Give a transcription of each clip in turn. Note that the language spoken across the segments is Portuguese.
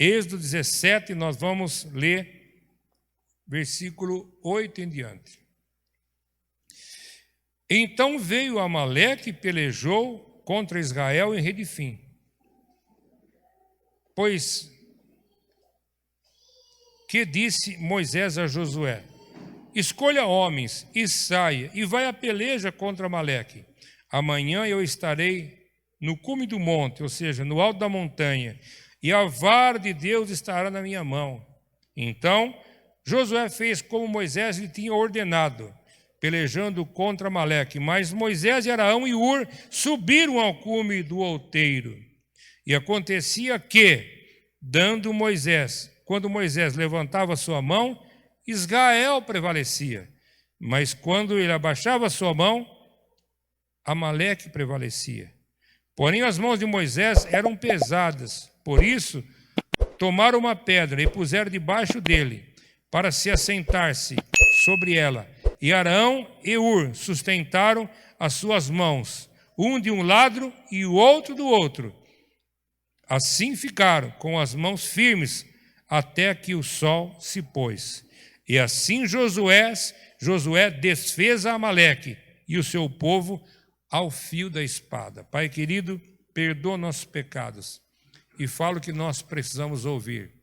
Êxodo 17, nós vamos ler versículo 8 em diante. Então veio Amaleque e pelejou contra Israel em Redifim. Pois que disse Moisés a Josué: escolha homens e saia, e vai a peleja contra Amaleque. Amanhã eu estarei no cume do monte, ou seja, no alto da montanha, e a vara de Deus estará na minha mão. Então Josué fez como Moisés lhe tinha ordenado, pelejando contra Amaleque. Mas Moisés e Araão e Ur subiram ao cume do outeiro. E acontecia que, quando Moisés levantava sua mão, Israel prevalecia. Mas quando ele abaixava sua mão, Amaleque prevalecia. Porém, as mãos de Moisés eram pesadas. Por isso, tomaram uma pedra e puseram debaixo dele, para se assentar-se sobre ela. E Araão e Ur sustentaram as suas mãos, um de um lado e o outro do outro. Assim ficaram com as mãos firmes até que o sol se pôs. E assim Josué desfez a Amaleque e o seu povo ao fio da espada. Pai querido, perdoa nossos pecados e fala o que nós precisamos ouvir.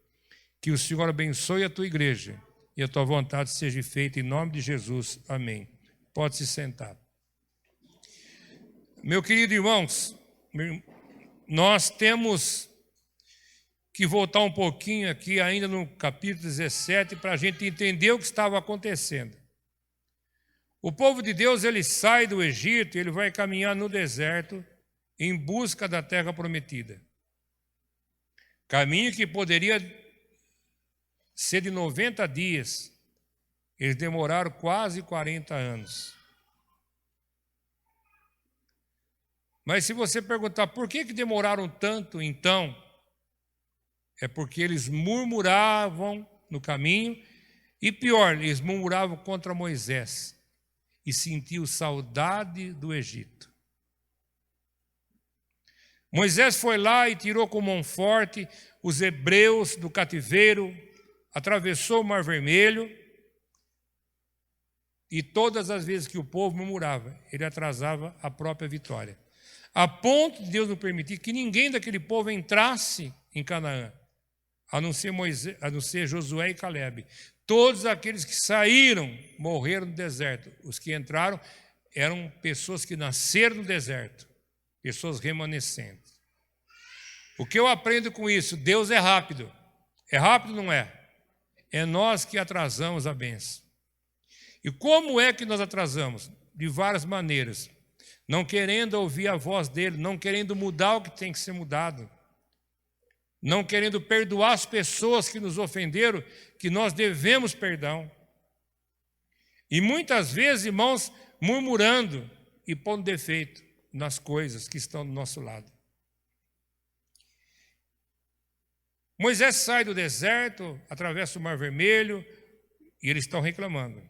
Que o Senhor abençoe a tua igreja e a tua vontade seja feita em nome de Jesus. Amém. Pode se sentar. Meu querido irmãos, nós temos que voltar um pouquinho aqui ainda no capítulo 17 para a gente entender o que estava acontecendo. O povo de Deus, ele sai do Egito e ele vai caminhar no deserto em busca da terra prometida. Caminho que poderia ser de 90 dias. Eles demoraram quase 40 anos. Mas se você perguntar por que demoraram tanto, então, é porque eles murmuravam no caminho, e pior, eles murmuravam contra Moisés e sentiam saudade do Egito. Moisés foi lá e tirou com mão forte os hebreus do cativeiro, atravessou o Mar Vermelho, e todas as vezes que o povo murmurava, ele atrasava a própria vitória. A ponto de Deus não permitir que ninguém daquele povo entrasse em Canaã, a não ser Josué e Calebe. Todos aqueles que saíram morreram no deserto. Os que entraram eram pessoas que nasceram no deserto, pessoas remanescentes. O que eu aprendo com isso? Deus é rápido. É rápido, não é? É nós que atrasamos a bênção. E como é que nós atrasamos? De várias maneiras. Não querendo ouvir a voz dele, não querendo mudar o que tem que ser mudado, não querendo perdoar as pessoas que nos ofenderam, que nós devemos perdão. E muitas vezes, irmãos, murmurando e pondo defeito nas coisas que estão do nosso lado. Moisés sai do deserto, atravessa o Mar Vermelho, e eles estão reclamando.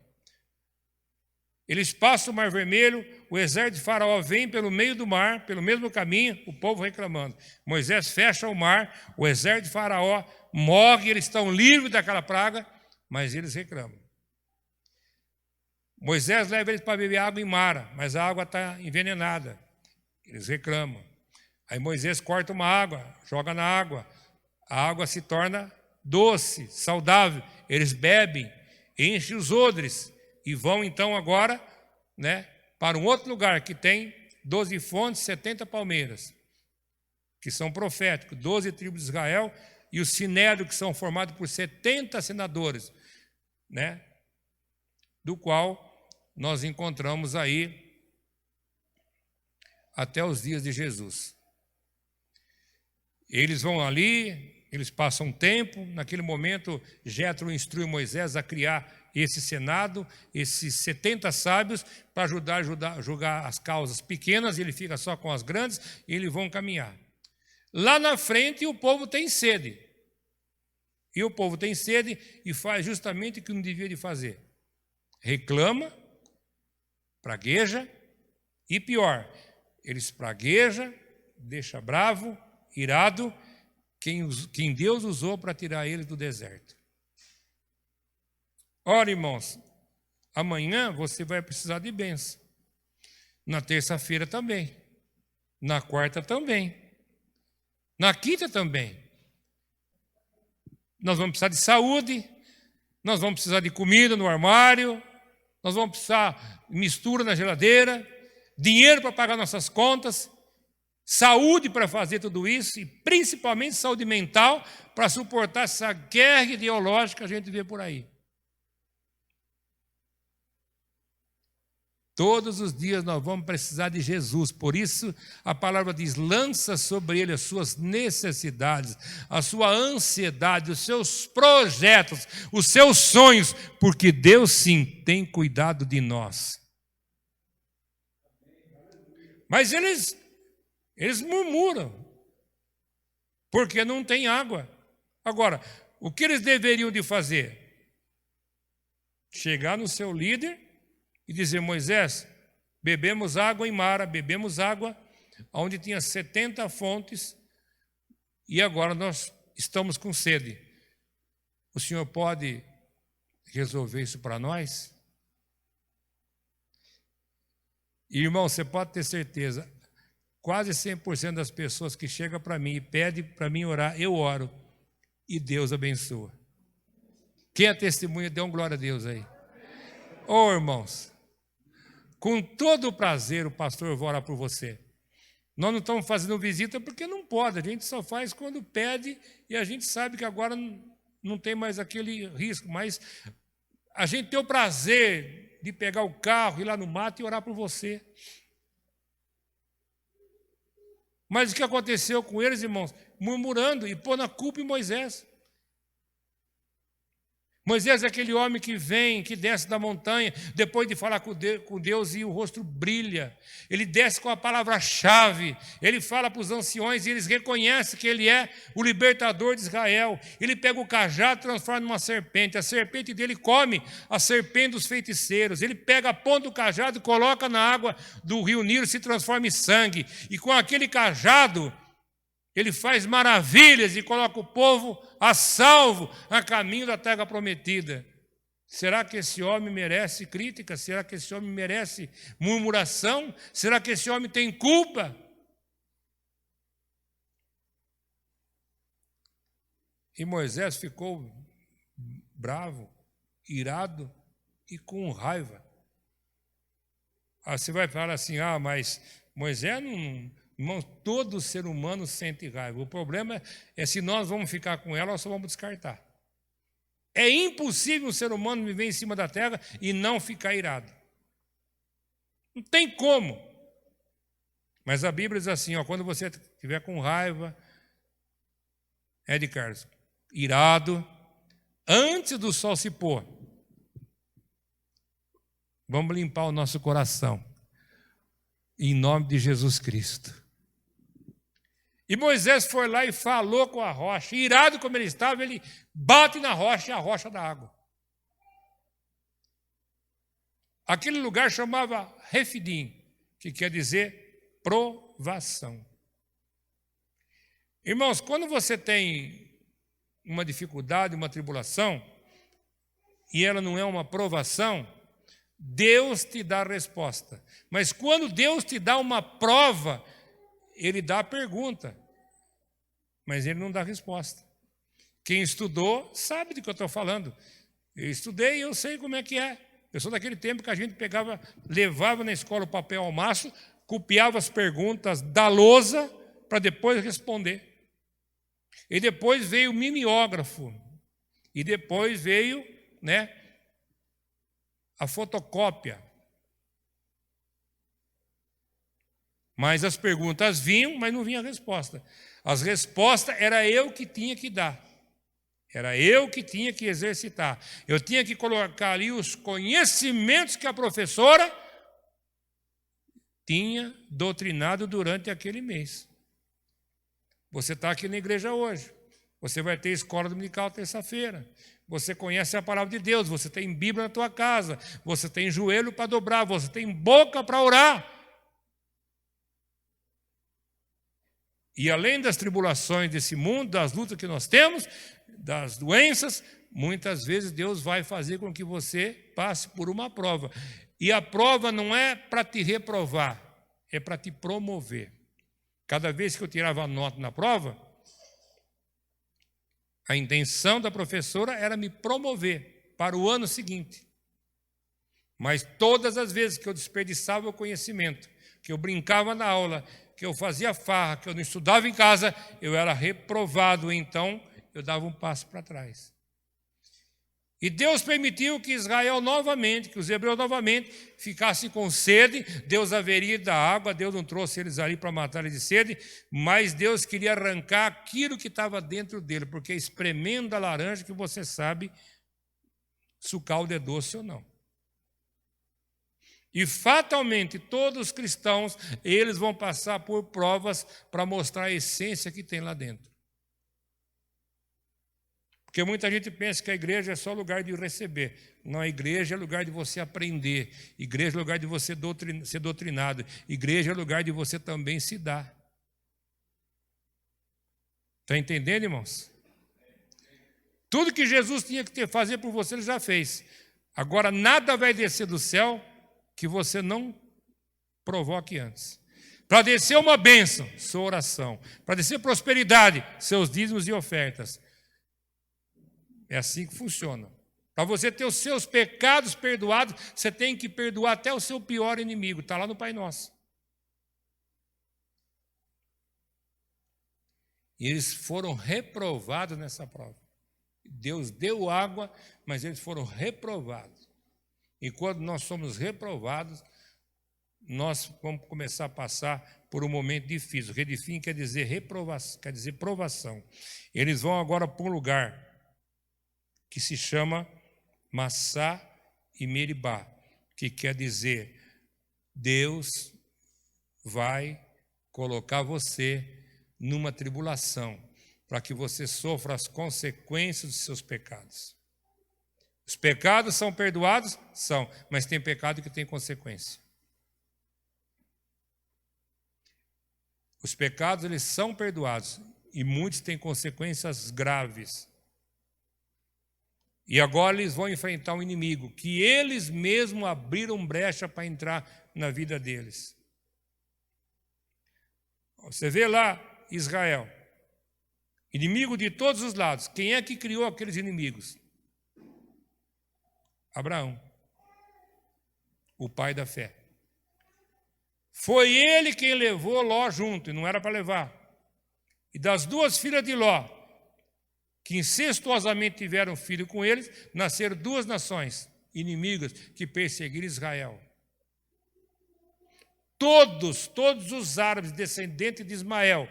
Eles passam o Mar Vermelho, o exército de Faraó vem pelo meio do mar, pelo mesmo caminho, o povo reclamando. Moisés fecha o mar, o exército de Faraó morre, eles estão livres daquela praga, mas eles reclamam. Moisés leva eles para beber água em Mara, mas a água está envenenada. Eles reclamam. Aí Moisés corta uma água, joga na água. A água se torna doce, saudável. Eles bebem, enchem os odres. E vão então agora, para um outro lugar que tem 12 fontes, 70 palmeiras, que são proféticos, 12 tribos de Israel, e o sinédrio, que são formados por 70 senadores, do qual nós encontramos aí até os dias de Jesus. Eles vão ali, eles passam um tempo, naquele momento Jétro instrui Moisés a criar esse senado, esses 70 sábios, para ajudar a julgar as causas pequenas, ele fica só com as grandes, e eles vão caminhar. Lá na frente o povo tem sede. E o povo tem sede e faz justamente o que não devia de fazer. Reclama, pragueja, e pior, eles praguejam, deixa bravo, irado, quem Deus usou para tirar ele do deserto. Ora, irmãos, amanhã você vai precisar de bênção. Na terça-feira também. Na quarta também. Na quinta também. Nós vamos precisar de saúde, nós vamos precisar de comida no armário, nós vamos precisar de mistura na geladeira, dinheiro para pagar nossas contas, saúde para fazer tudo isso e principalmente saúde mental para suportar essa guerra ideológica que a gente vê por aí. Todos os dias nós vamos precisar de Jesus, por isso a palavra diz, lança sobre ele as suas necessidades, a sua ansiedade, os seus projetos, os seus sonhos, porque Deus sim tem cuidado de nós. Mas eles murmuram, porque não tem água. Agora, o que eles deveriam de fazer? Chegar no seu líder e dizer, Moisés, bebemos água em Mara, bebemos água onde tinha 70 fontes e agora nós estamos com sede. O senhor pode resolver isso para nós? Irmão, você pode ter certeza, quase 100% das pessoas que chegam para mim e pedem para mim orar, eu oro e Deus abençoa. Quem é testemunha, dê um glória a Deus aí. Ô irmãos, com todo o prazer o pastor vai orar por você. Nós não estamos fazendo visita porque não pode, a gente só faz quando pede e a gente sabe que agora não tem mais aquele risco, mas a gente tem o prazer de pegar o carro, ir lá no mato e orar por você. Mas o que aconteceu com eles, irmãos? Murmurando e pondo a culpa em Moisés. Moisés é aquele homem que vem, que desce da montanha, depois de falar com Deus e o rosto brilha. Ele desce com a palavra-chave, ele fala para os anciões e eles reconhecem que ele é o libertador de Israel. Ele pega o cajado e transforma numa serpente. A serpente dele come a serpente dos feiticeiros. Ele pega a ponta do cajado e coloca na água do rio Nilo e se transforma em sangue. E com aquele cajado, ele faz maravilhas e coloca o povo a salvo a caminho da terra prometida. Será que esse homem merece crítica? Será que esse homem merece murmuração? Será que esse homem tem culpa? E Moisés ficou bravo, irado e com raiva. Você vai falar assim, mas Moisés não... Irmãos, todo ser humano sente raiva. O problema é se nós vamos ficar com ela ou só vamos descartar. É impossível um ser humano viver em cima da terra e não ficar irado. Não tem como. Mas a Bíblia diz assim, quando você estiver com raiva, Ed Carlos, irado, antes do sol se pôr, vamos limpar o nosso coração. Em nome de Jesus Cristo. E Moisés foi lá e falou com a rocha. Irado como ele estava, ele bate na rocha e a rocha dá água. Aquele lugar chamava Refidim, que quer dizer provação. Irmãos, quando você tem uma dificuldade, uma tribulação, e ela não é uma provação, Deus te dá a resposta. Mas quando Deus te dá uma prova, Ele dá a pergunta, mas Ele não dá a resposta. Quem estudou sabe do que eu estou falando. Eu estudei e eu sei como é que é. Eu sou daquele tempo que a gente levava na escola o papel ao maço, copiava as perguntas da lousa para depois responder. E depois veio o mimeógrafo. E depois veio, a fotocópia. Mas as perguntas vinham, mas não vinha a resposta. As respostas era eu que tinha que dar. Era eu que tinha que exercitar. Eu tinha que colocar ali os conhecimentos que a professora tinha doutrinado durante aquele mês. Você está aqui na igreja hoje. Você vai ter escola dominical terça-feira. Você conhece a palavra de Deus. Você tem Bíblia na tua casa. Você tem joelho para dobrar. Você tem boca para orar. E além das tribulações desse mundo, das lutas que nós temos, das doenças, muitas vezes Deus vai fazer com que você passe por uma prova. E a prova não é para te reprovar, é para te promover. Cada vez que eu tirava nota na prova, a intenção da professora era me promover para o ano seguinte. Mas todas as vezes que eu desperdiçava o conhecimento, que eu brincava na aula, que eu fazia farra, que eu não estudava em casa, eu era reprovado, então eu dava um passo para trás. E Deus permitiu que Israel novamente, que os hebreus novamente ficassem com sede. Deus haveria da água, Deus não trouxe eles ali para matar eles de sede, mas Deus queria arrancar aquilo que estava dentro dele, porque espremendo a laranja que você sabe se o caldo é doce ou não. E fatalmente todos os cristãos, eles vão passar por provas para mostrar a essência que tem lá dentro. Porque muita gente pensa que a igreja é só lugar de receber. Não, a igreja é lugar de você aprender. Igreja é lugar de você ser doutrinado. Igreja é lugar de você também se dar. Está entendendo, irmãos? Tudo que Jesus tinha que fazer por você, Ele já fez. Agora, nada vai descer do céu que você não provoque antes. Para descer uma bênção, sua oração. Para descer prosperidade, seus dízimos e ofertas. É assim que funciona. Para você ter os seus pecados perdoados, você tem que perdoar até o seu pior inimigo. Está lá no Pai Nosso. E eles foram reprovados nessa prova. Deus deu água, mas eles foram reprovados. E quando nós somos reprovados, nós vamos começar a passar por um momento difícil. Redifim quer dizer reprovação, quer dizer provação. Eles vão agora para um lugar que se chama Massá e Meribá, que quer dizer, Deus vai colocar você numa tribulação, para que você sofra as consequências dos seus pecados. Os pecados são perdoados? São, mas tem pecado que tem consequência. Os pecados, eles são perdoados, e muitos têm consequências graves. E agora eles vão enfrentar um inimigo que eles mesmos abriram brecha para entrar na vida deles. Você vê lá Israel, inimigo de todos os lados. Quem é que criou aqueles inimigos? Abraão, o pai da fé. Foi ele quem levou Ló junto, e não era para levar. E das duas filhas de Ló, que incestuosamente tiveram filho com eles, nasceram duas nações inimigas que perseguiram Israel. Todos os árabes descendentes de Ismael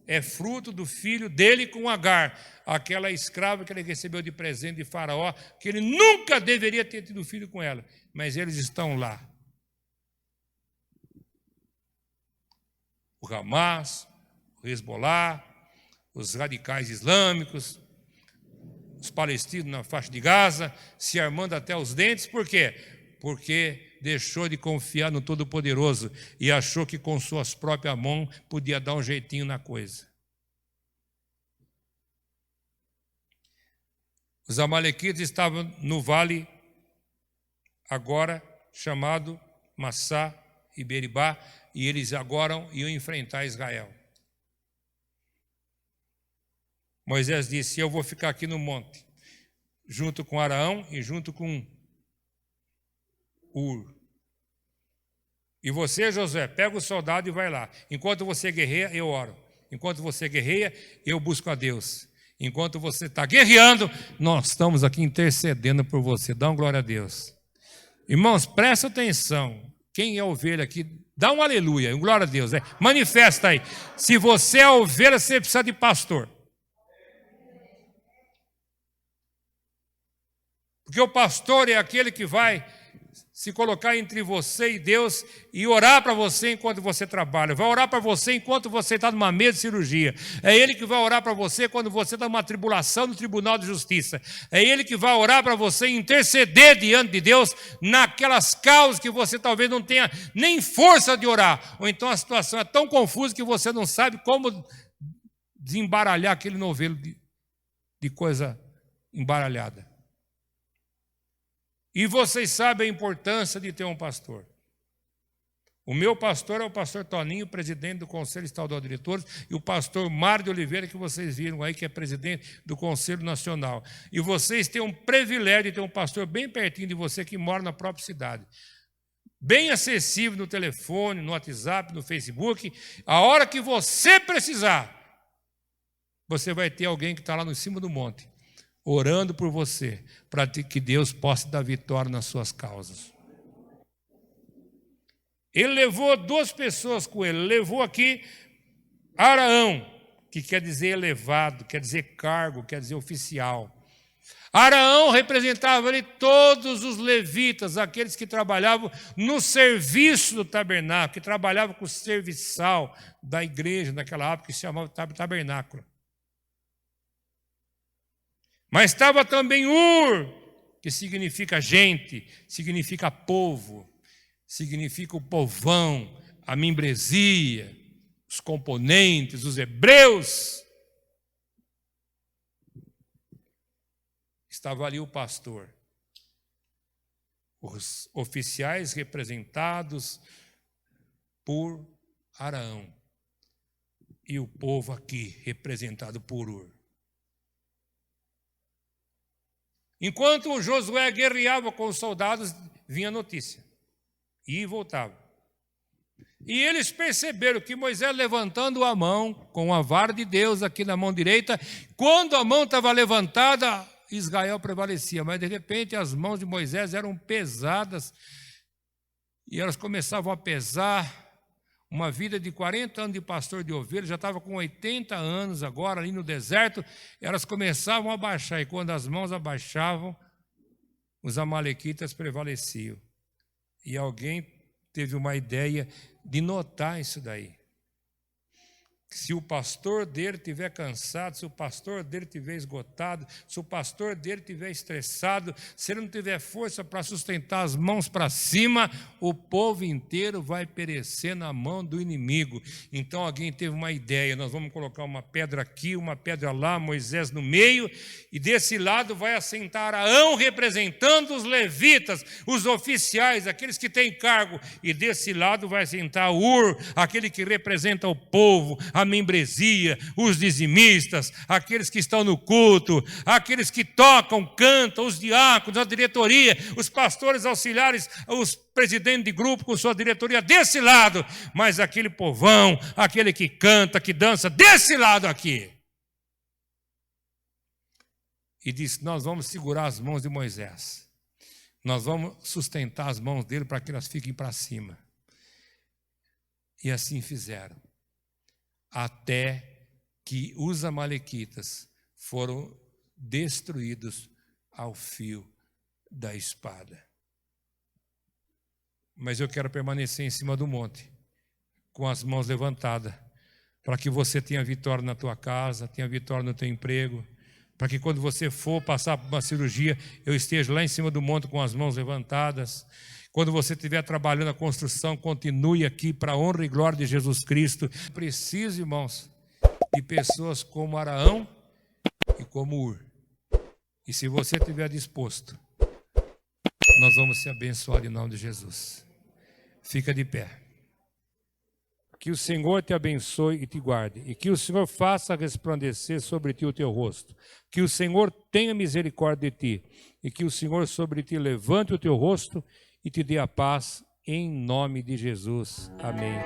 é fruto do filho dele com Agar, aquela escrava que ele recebeu de presente de Faraó, que ele nunca deveria ter tido filho com ela, mas eles estão lá. O Hamas, o Hezbollah, os radicais islâmicos, os palestinos na faixa de Gaza, se armando até os dentes. Por quê? Porque deixou de confiar no Todo-Poderoso e achou que com suas próprias mãos podia dar um jeitinho na coisa. Os amalequitas estavam no vale agora chamado Massá e Meribá, e eles agora iam enfrentar Israel. Moisés disse, eu vou ficar aqui no monte, junto com Araão e junto com Ur. E você, Josué, pega o soldado e vai lá. Enquanto você guerreia, eu oro. Enquanto você guerreia, eu busco a Deus. Enquanto você está guerreando, nós estamos aqui intercedendo por você. Dá uma glória a Deus. Irmãos, presta atenção. Quem é ovelha aqui, dá um aleluia, um glória a Deus. Manifesta aí. Se você é ovelha, você precisa de pastor. Porque o pastor é aquele que vai se colocar entre você e Deus e orar para você enquanto você trabalha. Vai orar para você enquanto você está numa mesa de cirurgia. É Ele que vai orar para você quando você está numa tribulação no Tribunal de Justiça. É Ele que vai orar para você interceder diante de Deus naquelas causas que você talvez não tenha nem força de orar. Ou então a situação é tão confusa que você não sabe como desembaralhar aquele novelo de coisa embaralhada. E vocês sabem a importância de ter um pastor. O meu pastor é o pastor Toninho, presidente do Conselho Estadual de Diretores, e o pastor Mário de Oliveira, que vocês viram aí, que é presidente do Conselho Nacional. E vocês têm um privilégio de ter um pastor bem pertinho de você, que mora na própria cidade. Bem acessível no telefone, no WhatsApp, no Facebook. A hora que você precisar, você vai ter alguém que está lá no cima do monte, orando por você, para que Deus possa dar vitória nas suas causas. Ele levou 2 pessoas com ele. Levou aqui Araão, que quer dizer elevado, quer dizer cargo, quer dizer oficial. Araão representava ali todos os levitas, aqueles que trabalhavam no serviço do tabernáculo, que trabalhavam com o serviçal da igreja naquela época, que se chamava tabernáculo. Mas estava também Ur, que significa gente, significa povo, significa o povão, a membresia, os componentes, os hebreus. Estava ali o pastor, os oficiais representados por Araão e o povo aqui representado por Ur. Enquanto o Josué guerreava com os soldados, vinha a notícia. E voltava. E eles perceberam que Moisés levantando a mão, com a vara de Deus aqui na mão direita, quando a mão estava levantada, Israel prevalecia. Mas de repente as mãos de Moisés eram pesadas, e elas começavam a pesar. Uma vida de 40 anos de pastor de ovelhas, já estava com 80 anos agora, ali no deserto, elas começavam a baixar, e quando as mãos abaixavam, os amalequitas prevaleciam. E alguém teve uma ideia de notar isso daí. Se o pastor dele estiver cansado, se o pastor dele estiver esgotado, se o pastor dele estiver estressado, se ele não tiver força para sustentar as mãos para cima, o povo inteiro vai perecer na mão do inimigo. Então alguém teve uma ideia, nós vamos colocar uma pedra aqui, uma pedra lá, Moisés no meio, e desse lado vai assentar Araão representando os levitas, os oficiais, aqueles que têm cargo, e desse lado vai assentar Ur, aquele que representa o povo, a membresia, os dizimistas, aqueles que estão no culto, aqueles que tocam, cantam, os diáconos, a diretoria, os pastores auxiliares, os presidentes de grupo com sua diretoria desse lado, mas aquele povão, aquele que canta, que dança, desse lado aqui. E disse: nós vamos segurar as mãos de Moisés, nós vamos sustentar as mãos dele para que elas fiquem para cima. E assim fizeram, até que os amalequitas foram destruídos ao fio da espada. Mas eu quero permanecer em cima do monte, com as mãos levantadas, para que você tenha vitória na tua casa, tenha vitória no teu emprego, para que quando você for passar por uma cirurgia, eu esteja lá em cima do monte com as mãos levantadas. Quando você estiver trabalhando a construção, continue aqui para a honra e glória de Jesus Cristo. Preciso, irmãos, de pessoas como Araão e como Ur. E se você estiver disposto, nós vamos ser abençoados em nome de Jesus. Fica de pé. Que o Senhor te abençoe e te guarde, e que o Senhor faça resplandecer sobre ti o teu rosto. Que o Senhor tenha misericórdia de ti, e que o Senhor sobre ti levante o teu rosto e te dê a paz, em nome de Jesus. Amém.